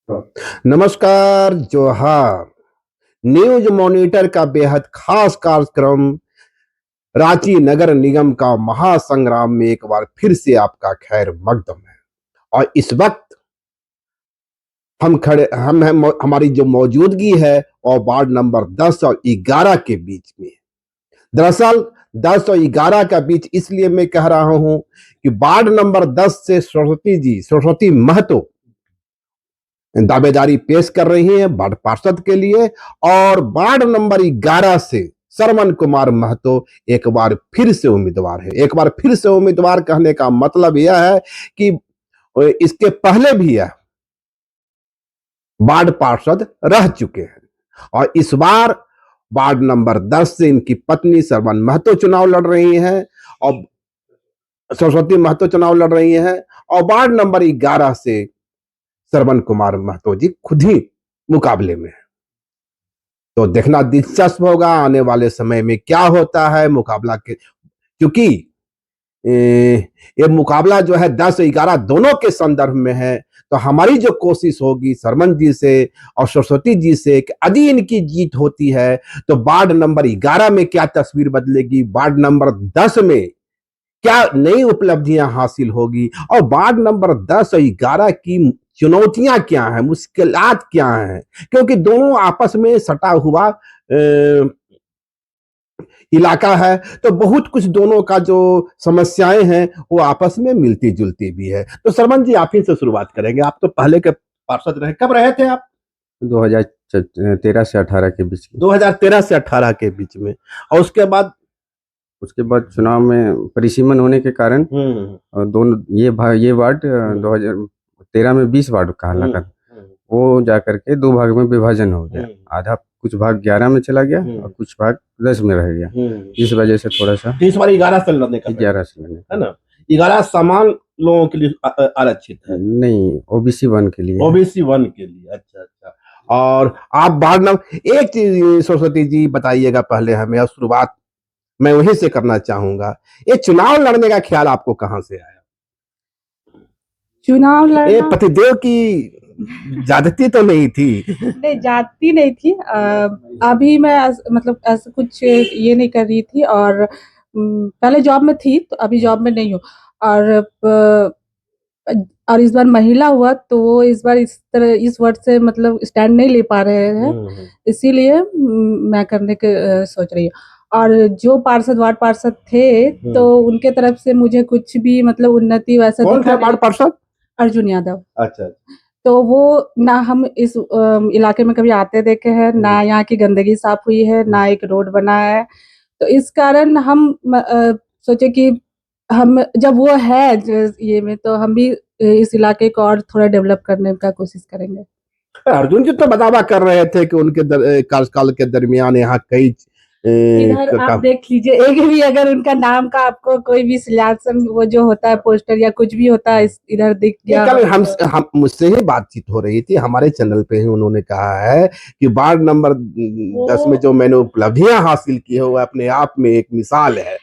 नमस्कार, जोहार। News monitor का बेहद खास कार्यक्रम रांची नगर निगम का महासंग्राम में एक बार फिर से आपका खैर मकदम है। और इस वक्त हमारी जो मौजूदगी है और वार्ड नंबर 10 और 11 के बीच में। दरअसल 10 और 11 का बीच इसलिए मैं कह रहा हूं कि वार्ड नंबर 10 से सरस्वती महतो दावेदारी पेश कर रही हैं वार्ड पार्षद के लिए, और वार्ड नंबर 11 से श्रवण कुमार महतो एक बार फिर से उम्मीदवार है। एक बार फिर से उम्मीदवार कहने का मतलब यह है कि इसके पहले भी यह वार्ड पार्षद रह चुके हैं, और इस बार वार्ड नंबर 10 से इनकी पत्नी श्रवण महतो चुनाव लड़ रही हैं, और सरस्वती महतो चुनाव लड़ रही हैं, और वार्ड नंबर 11 से श्रवण कुमार महतो जी खुद ही मुकाबले में। तो देखना दिलचस्प होगा आने वाले समय में क्या होता है मुकाबला के, क्योंकि ये मुकाबला जो है 10-11 दोनों के संदर्भ में है। तो हमारी जो कोशिश होगी सरमन जी से और सरस्वती जी से कि यदि इनकी जीत होती है तो वार्ड नंबर 11 में क्या तस्वीर बदलेगी, वार्ड नंबर 10 में क्या नई उपलब्धियां हासिल होगी, और वार्ड नंबर 10 और 11 की चुनौतियां क्या हैं, मुश्किलात क्या हैं, क्योंकि दोनों आपस में सटा हुआ इलाका है। तो बहुत कुछ दोनों का जो समस्याएं हैं वो आपस में मिलती जुलती भी है। तो सरमन जी आप ही से शुरुआत करेंगे। आप तो पहले के पार्षद रहे, कब रहे थे आप? 2013 से 18 के बीच में। 2013 से 18 के बीच में। और उसके बाद चुनाव में परिसीमन होने के कारण और दोनों ये वार्ड 2013 में 20 वार्ड कहा लगा, वो जाकर के 2 भाग में विभाजन हो गया। आधा कुछ भाग 11 में चला गया और कुछ भाग 10 में रह गया। इस वजह से थोड़ा सा इस बार 11 से लड़ने का 11 से लड़ने है ना। 11 समान लोगों के लिए आरक्षित है, नहीं ओबीसी 1 के लिए। ओबीसी 1 के लिए। अच्छा अच्छा। और आप वार्ड नंबर एक चीज सरस्वती जी बताइएगा पहले हमें, और शुरुआत मैं वहीं से करना चाहूंगा। ये चुनाव लड़ने का ख्याल आपको कहां से आया? चुनाव ये लड़ना पतिदेव की ज्यादती तो नहीं थी? नहीं, जाती नहीं थी। अभी मैं मतलब ऐसा कुछ ये नहीं कर रही थी, और पहले जॉब में थी, तो अभी जॉब में नहीं हूँ। और और इस बार महिला हुआ तो वो इस बार इस तरह इस वर्ड से मतलब स्टैंड नहीं ले पा रहे हैं, इसीलिए मैं करने के सोच रही हूँ। और जो वार्ड पार्षद थे तो उनके तरफ से मुझे कुछ भी मतलब उन्नति वैसा कौन थे वार्ड पार्षद? अर्जुन यादव। अच्छा। तो वो ना हम इस इलाके में कभी आते देखे हैं, ना यहाँ की गंदगी साफ हुई है, ना एक रोड बना है। तो इस कारण हम सोचे कि हम जब वो है ये में, तो हम भी इस इलाके को और थोड़ा डेवलप करने का कोशिश करेंगे। अर्जुन जी तो दावा कर रहे थे कि उनके कार्यकाल के दरमियान यहाँ कई इधर आप देख लीजिए, एक भी अगर उनका नाम का आपको कोई भी सिलेक्शन वो जो होता है पोस्टर या कुछ भी होता है इधर दिख गया। कल हम मुझसे ही बातचीत हो रही थी, हमारे चैनल पे ही उन्होंने कहा है कि वार्ड नंबर 10 में जो मैंने उपलब्धियां हासिल की है वो अपने आप में एक मिसाल है।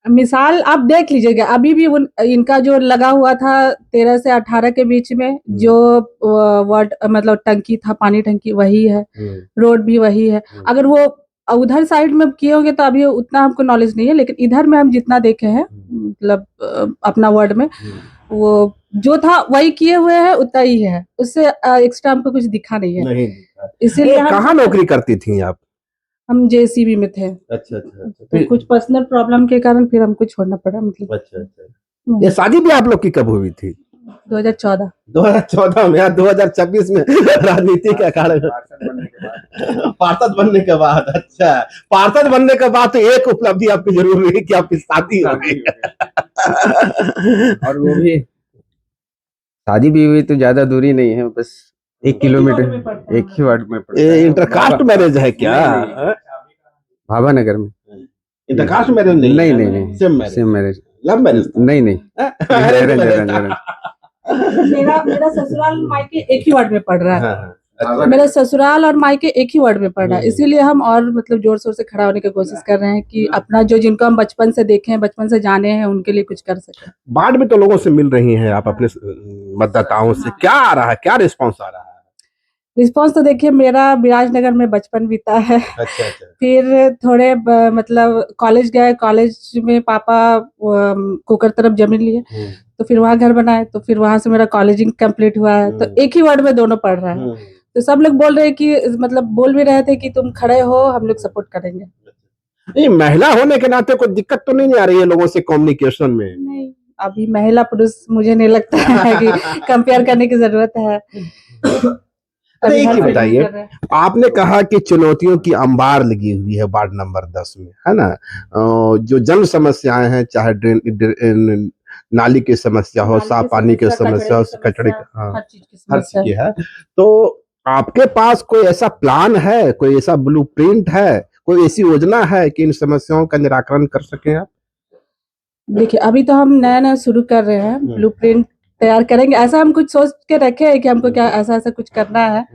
मिसाल आप देख लीजिएगा, अभी भी इनका जो लगा हुआ था 13 से 18 के बीच में जो वार्ड मतलब टंकी था, पानी टंकी वही है, रोड भी वही है। अगर वो उधर साइड में किए होंगे तो अभी उतना हमको नॉलेज नहीं है, लेकिन इधर में हम जितना देखे हैं मतलब अपना वार्ड में वो जो था वही किए हुए हैं, उतना ही है, उससे एक्स्ट्रा हमको कुछ दिखा नहीं है। इसीलिए कहाँ नौकरी करती थी आप? हम जेसीबी में थे। अच्छा। तो कुछ पर्सनल प्रॉब्लम के कारण फिर हमको छोड़ना पड़ा मतलब। अच्छा। ये शादी भी आप लोग की कब हुई थी? 2014 में या 2026 में राजनीति के कारण पार्षद बनने के बाद? अच्छा, पार्षद बनने के बाद तो एक उपलब्धि आपकी जरूर रही कि आपकी शादी हो गई। और वो भी शादी भी हुई तो ज्यादा दूरी नहीं है, बस 1 किलोमीटर, एक ही वार्ड में पड़ता है। इंटरकास्ट मैरिज है क्या? भाभा नगर में। इंटरकास्ट मैरिज नहीं, सेम मैरिज। Love marriage? नहीं मेरा ससुराल मायके एक ही वार्ड में पड़ रहा है। अच्छा। मेरा ससुराल और मायके एक ही वार्ड में पड़ रहा है, इसीलिए हम और मतलब जोर शोर से खड़ा होने की कोशिश कर रहे हैं कि अपना जो जिनको हम बचपन से देखे हैं, बचपन से जाने हैं, उनके लिए कुछ कर सके। वार्ड में तो लोगों से मिल रही हैं आप अपने मतदाताओं से, क्या आ रहा है, क्या रिस्पॉन्स आ रहा है? रिस्पॉन्स तो देखिए, मेरा विराजनगर में बचपन बीता है। अच्छा अच्छा। फिर थोड़े मतलब कॉलेज गए, कॉलेज में पापा कोकर तरफ जमीन लिए, तो फिर वहाँ घर बनाए, तो फिर वहाँ से मेरा कॉलेजिंग कंप्लीट हुआ है। तो एक ही वार्ड में दोनों पढ़ रहे हैं। तो सब लोग बोल रहे हैं कि मतलब बोल भी रहे थे कि तुम खड़े हो, हम लोग सपोर्ट करेंगे। नहीं, महिला होने के नाते कोई दिक्कत तो नहीं आ रही है लोगों से कम्युनिकेशन में? नहीं, अभी महिला पुरुष मुझे नहीं लगता है कि कंपेयर करने की जरूरत है। अरे अभी एक हर ही फील्ड में बताइए, कर रहे हैं। आपने कहा कि चुनौतियों की अंबार लगी हुई है वार्ड नंबर 10 में, है ना? जो जन समस्याएं हैं, चाहे नाली की समस्या हो, नाली साफ की पानी की समस्या, समस्या हो, कचड़े समस्या, हाँ, हर चीज की हर समस्या चीज की है। तो आपके पास कोई ऐसा प्लान है, कोई ऐसा ब्लूप्रिंट है, कोई ऐसी योजना है कि इन समस्याओं का निराकरण कर सकें आप? देखिए, अभी तो हम नया-नया शुरू कर रहे हैं, ब्लूप्रिंट तैयार करेंगे। ऐसा हम कुछ सोच के रखे हैं कि हमको क्या ऐसा-ऐसा कुछ करना है।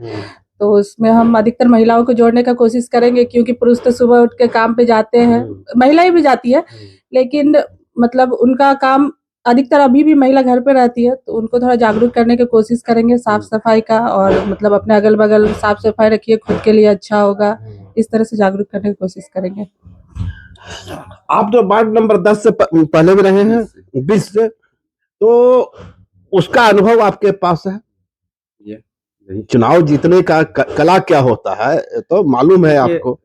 तो उसमें हम अधिकतर महिलाओं को जोड़ने का कोशिश करेंगे, क्योंकि पुरुष तो सुबह उठ के काम पे जाते हैं, महिलाएँ भी जाती है, लेकिन मतलब उनका काम अधिकतर अभी भी महिला घर पे रहती है, तो उनको थोड़ा जागरूक करने की कोशिश करेंगे साफ-सफाई का, और मतलब अपने अगल-बगल साफ-सफाई रखिए, खुद के लिए अच्छा होगा। इस तरह से जागरूक करने की कोशिश करेंगे। आप तो वार्ड नंबर 10 से पहले भी रहे हैं, 20 से, तो उसका अनुभव आपके पास है? यही चुनाव जीतने का कला क्या होता है, तो मालूम है आपको?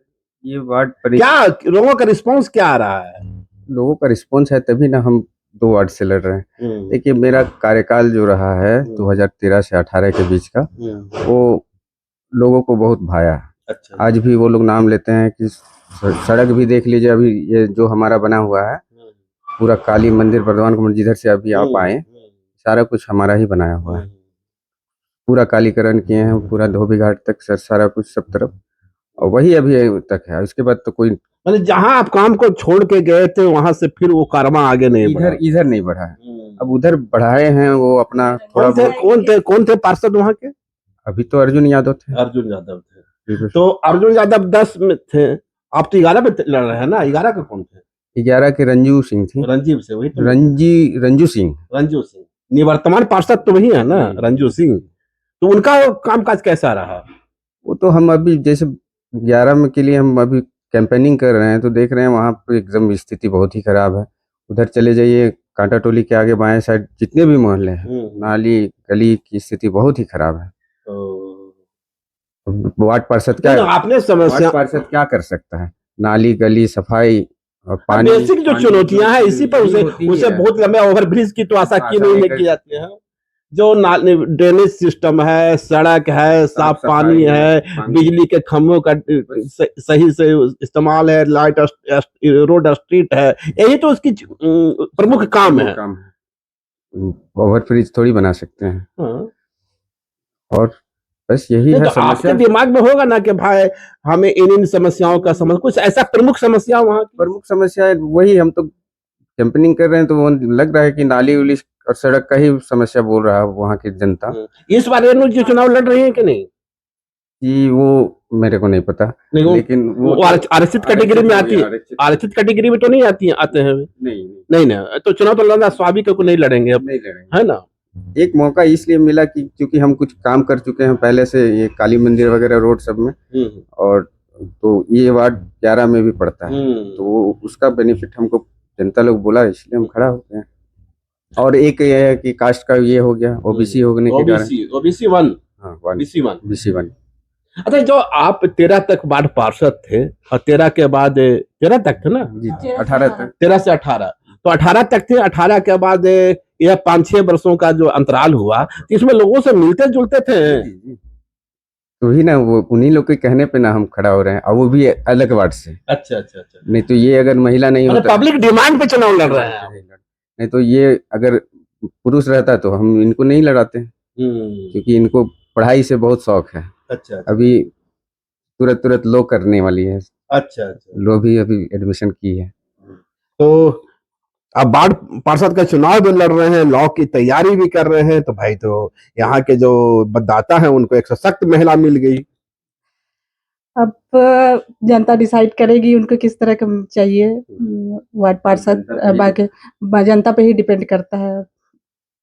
ये वार्ड क्या लोगों का रिस्पांस क्या आ रहा है? लोगों का रिस्पॉन्स है, तभी ना हम 2 वार्ड से लड़ रहे हैं। देखिए, मेरा कार्यकाल जो रहा है 2013 से 18 के बीच का, वो लोगों को बहुत भाया। अच्छा। आज भी वो लोग नाम लेते हैं कि सड़क भी देख लीजिए, अभी ये जो हमारा बना हुआ है, पूरा काली मंदिर, बर्धमान का मंदिर, जिधर से अभी आप आए, सारा कुछ हमारा ही बनाया हुआ है। पूरा कालीकरण किए हैं, पूरा धोबी घाट तक सारा कुछ सब तरफ, और वही अभी तक है। उसके बाद तो कोई मतलब जहां आप काम को छोड़ के गए थे, वहां से फिर वो कारवां आगे नहीं बढ़ा? इधर नहीं बढ़ा है। अब उधर बढ़ाए हैं वो अपना थोड़ा कौन थे पार्षद वहां के? अभी तो अर्जुन यादव थे। अर्जुन यादव थे। तो अर्जुन यादव 10 में थे, आप तो 11 में लड़ रहे हैं ना? 11 का कौन थे? 11 के रंजू सिंह थी। रंजीव से, वही तो। रंजू सिंह। रंजू सिंह निवर्तमान पार्षद तो वही है ना, रंजू सिंह। तो उनका कामकाज कैसा रहा? वो तो हम अभी जैसे 11 में के लिए हम अभी कैंपेनिंग कर रहे हैं, तो देख रहे हैं वहाँ पे एकदम स्थिति बहुत ही खराब है। उधर चले जाइए, कांटा टोली के आगे बाएं साइड जितने भी मोहल्ले हैं, नाली गली की स्थिति बहुत ही खराब है। वार्ड पार्षद क्या कर सकता है? नाली गली सफाई और पानी, बेसिक जो चुनौतियां हैं, इसी पर उसे बहुत लंबे ओवरब्रिज की तो आशा की नहीं की जाती है। जो ड्रेनेज सिस्टम है, सड़क है, साफ पानी है, बिजली के खंभों का सही से इस्तेमाल है, लाइट, रोड, स्ट्रीट है, यही तो उसकी प्रमुख काम है। ओवरब्रिज थोड़ी बना सकते हैं। हाँ। और बस यही है तो समस्या। आपके दिमाग में होगा ना कि भाई हमें इन समस्याओं का कुछ ऐसा प्रमुख समस्या वहाँ की? प्रमुख समस्या है वही, हम तो कैंपेनिंग कर रहे हैं, तो वो लग रहा है कि नाली उली और सड़क का ही समस्या बोल रहा है वहाँ की जनता। इस बार रेणु जी चुनाव लड़ रही है कि नहीं? जी, वो मेरे को नहीं पता, लेकिन वो आरक्षित कैटेगरी में आती है। आरक्षित कैटेगरी में तो नहीं आते हैं? नहीं ना, तो चुनाव तो लड़ना स्वाभाविक है कि नहीं लड़ेंगे अब, है ना? एक मौका इसलिए मिला कि क्योंकि हम कुछ काम कर चुके हैं पहले से, ये काली मंदिर वगैरह रोड सब में, और तो ये वार्ड 11 में भी पड़ता है, तो उसका बेनिफिट हमको जनता लोग बोला, इसलिए हम खड़ा हो गए। और एक ये है कि कास्ट का ये हो गया, ओबीसी होने के कारण, ओबीसी 1। हाँ, बीसी 1। अच्छा, जो आप 13 तक वार्ड पार्षद थे, और 13 के बाद 13 तक थे ना? जी, 18 तक। 13 से 18, तो 18 तक थे। 18 के बाद यह 5-6 वर्षों का जो अंतराल हुआ, तो इसमें लोगों से मिलते जुलते थे? तो ही ना, वो उन्हीं लोग के कहने पे ना हम खड़ा हो रहे हैं, और वो भी अलग वार्ड से। अच्छा। नहीं तो ये अगर महिला नहीं होता, पब्लिक डिमांड पे चुनाव लड़ रहे हैं। नहीं तो ये अगर पुरुष रहता तो हम इनको नहीं लड़ाते, क्योंकि इनको पढ़ाई से बहुत शौक है। अच्छा। अभी तुरंत लो करने वाली है। अच्छा। लो भी अभी एडमिशन की है। तो अब वार्ड पार्षद का चुनाव भी लड़ रहे हैं, लॉ की तैयारी भी कर रहे हैं, तो भाई तो यहाँ के जो मतदाता हैं उनको एक सशक्त महिला मिल गई। अब जनता डिसाइड करेगी उनको किस तरह का चाहिए वार्ड पार्षद, बाकी जनता पे ही डिपेंड करता है।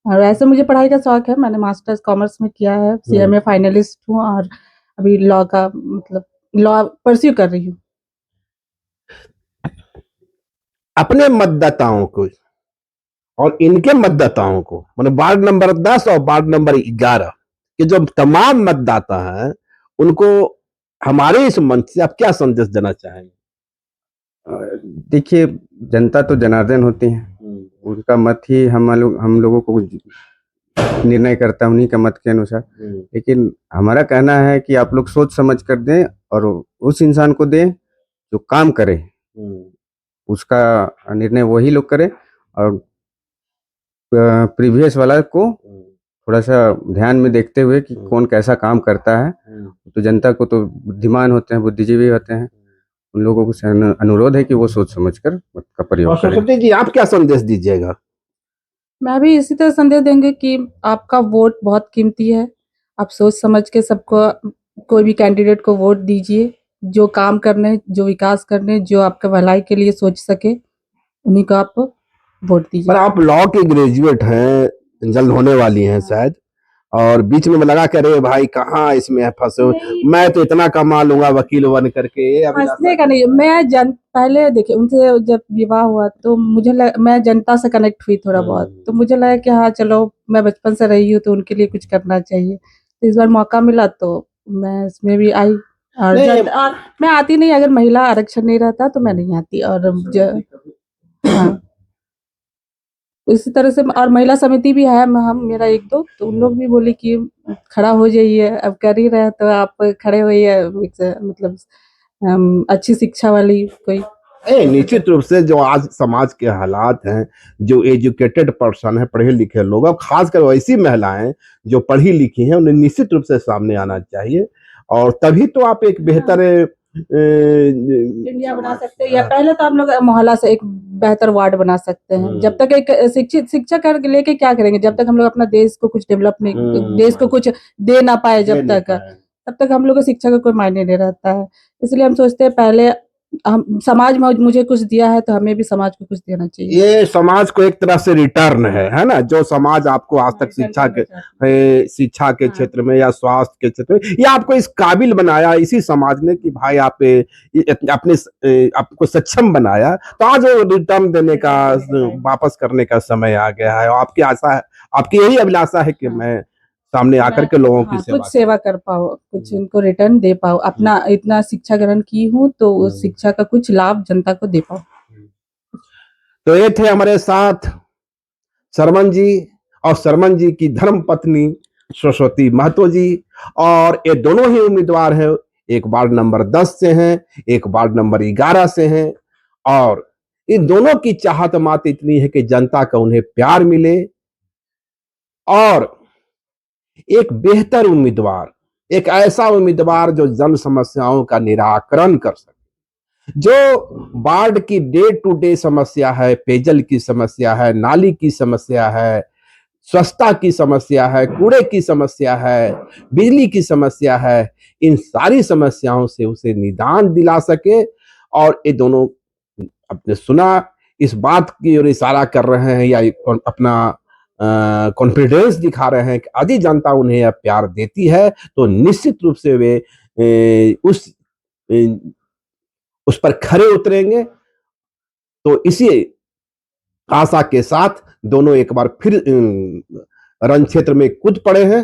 और ऐसे मुझे पढ़ाई का शौक है, मैंने मास्टर्स कॉमर्स में किया है, CMA फाइनलिस्ट हूँ और अभी लॉ का मतलब लॉ परस्यू कर रही हूँ। अपने मतदाताओं को और इनके मतदाताओं को, मतलब वार्ड नंबर 10 और वार्ड नंबर 11 के जो तमाम मतदाता हैं, उनको हमारे इस मंच से आप क्या संदेश देना चाहेंगे? देखिए, जनता तो जनार्दन होती है, उनका मत ही हम लोगों को निर्णय करता है, उन्हीं के मत के अनुसार। लेकिन हमारा कहना है कि आप लोग सोच समझ कर दें और उस इंसान को दें जो काम करे, उसका निर्णय वही लोग करें। और प्रीवियस वाला को थोड़ा सा ध्यान में देखते हुए कि कौन कैसा काम करता है, तो जनता को तो बुद्धिमान होते हैं, बुद्धिजीवी होते हैं, उन लोगों को अनुरोध है कि वो सोच समझ कर मत का और प्रयोग करें। सरस्वती जी, आप क्या संदेश दीजिएगा? मैं भी इसी तरह संदेश देंगे कि आपका वोट बहुत कीमती है, आप सोच समझ के सबको कोई भी कैंडिडेट को वोट दीजिए, जो काम करने, जो विकास करने, जो आपके भलाई के लिए सोच सके, उन्हीं को आप वोट पर दीजिए। आप लॉ के ग्रेजुएट हैं, जल्द होने वाली हैं शायद, और बीच में लगा कि अरे भाई कहाँ इसमें फंसे हो, मैं तो इतना कमा लूंगा वकील बन करके। हंसने का नहीं, मैं पहले देखिए उनसे जब विवाह हुआ तो मैं जनता से कनेक्ट हुई थोड़ा बहुत, तो मुझे लगा कि हाँ चलो, मैं बचपन से रही हूँ तो उनके लिए कुछ करना चाहिए, तो इस बार मौका मिला तो मैं इसमें भी आई। और और मैं आती नहीं, अगर महिला आरक्षण नहीं रहता तो मैं नहीं आती। और हाँ, इसी तरह से और महिला समिति भी है, हम मेरा एक दो, तो उन लोग भी बोले कि खड़ा हो जाइए, अब कर ही रहे तो आप खड़े होइए, मतलब अच्छी शिक्षा वाली कोई। निश्चित रूप से जो आज समाज के हालात हैं, जो एजुकेटेड पर्सन है, पढ़े लिखे लोग, और खासकर वैसी महिलाएं जो पढ़ी लिखी हैं, उन्हें निश्चित रूप से सामने आना चाहिए, और तभी तो आप एक बेहतर इंडिया बना सकते हैं, या पहले तो हम लोग मोहल्ला से एक बेहतर वार्ड बना सकते हैं। जब तक एक शिक्षा कर लेके क्या करेंगे, जब तक हम लोग अपना देश को कुछ डेवलप नहीं, देश को कुछ दे ना पाए, जब तक हम लोग को शिक्षा का कोई मायने नहीं रहता है। इसलिए हम सोचते हैं पहले हम समाज में मुझे कुछ दिया है तो हमें भी समाज को कुछ देना चाहिए। ये समाज को एक तरह से रिटर्न है ना, जो समाज आपको आज तक शिक्षा के क्षेत्र में या स्वास्थ्य के क्षेत्र में या आपको इस काबिल बनाया इसी समाज ने कि भाई आप अपने आपको सक्षम बनाया, तो आज वो रिटर्न देने का, वापस करने का समय आ गया है। और आपकी आशा है, आपकी यही अभिलाषा है कि मैं सामने आकर के लोगों की कुछ सेवा कर पाओ, कुछ उनको रिटर्न दे पाओ, अपना इतना शिक्षा ग्रहण की हूँ तो उस शिक्षा का कुछ लाभ जनता को दे पाओ। तो ये थे हमारे साथ शर्मन जी, और शर्मन जी की धर्म पत्नी सरस्वती महतो जी, और ये दोनों ही उम्मीदवार हैं, एक वार्ड नंबर 10 से हैं, एक वार्ड नंबर 11 से हैं, और इन दोनों की चाहत मात्र इतनी है कि जनता का उन्हें प्यार मिले और एक बेहतर उम्मीदवार, एक ऐसा उम्मीदवार जो जन समस्याओं का निराकरण कर सके, जो वार्ड की डे टू डे समस्या है, पेयजल की समस्या है, नाली की समस्या है, स्वच्छता की समस्या है, कूड़े की समस्या है, बिजली की समस्या है, इन सारी समस्याओं से उसे निदान दिला सके। और ये दोनों अपने सुना इस बात की ओर इशारा कर रहे हैं, या अपना कॉन्फिडेंस दिखा रहे हैं कि यदि जनता उन्हें यह प्यार देती है तो निश्चित रूप से वे उस पर खरे उतरेंगे। तो इसी आशा के साथ दोनों एक बार फिर रण क्षेत्र में कूद पड़े हैं।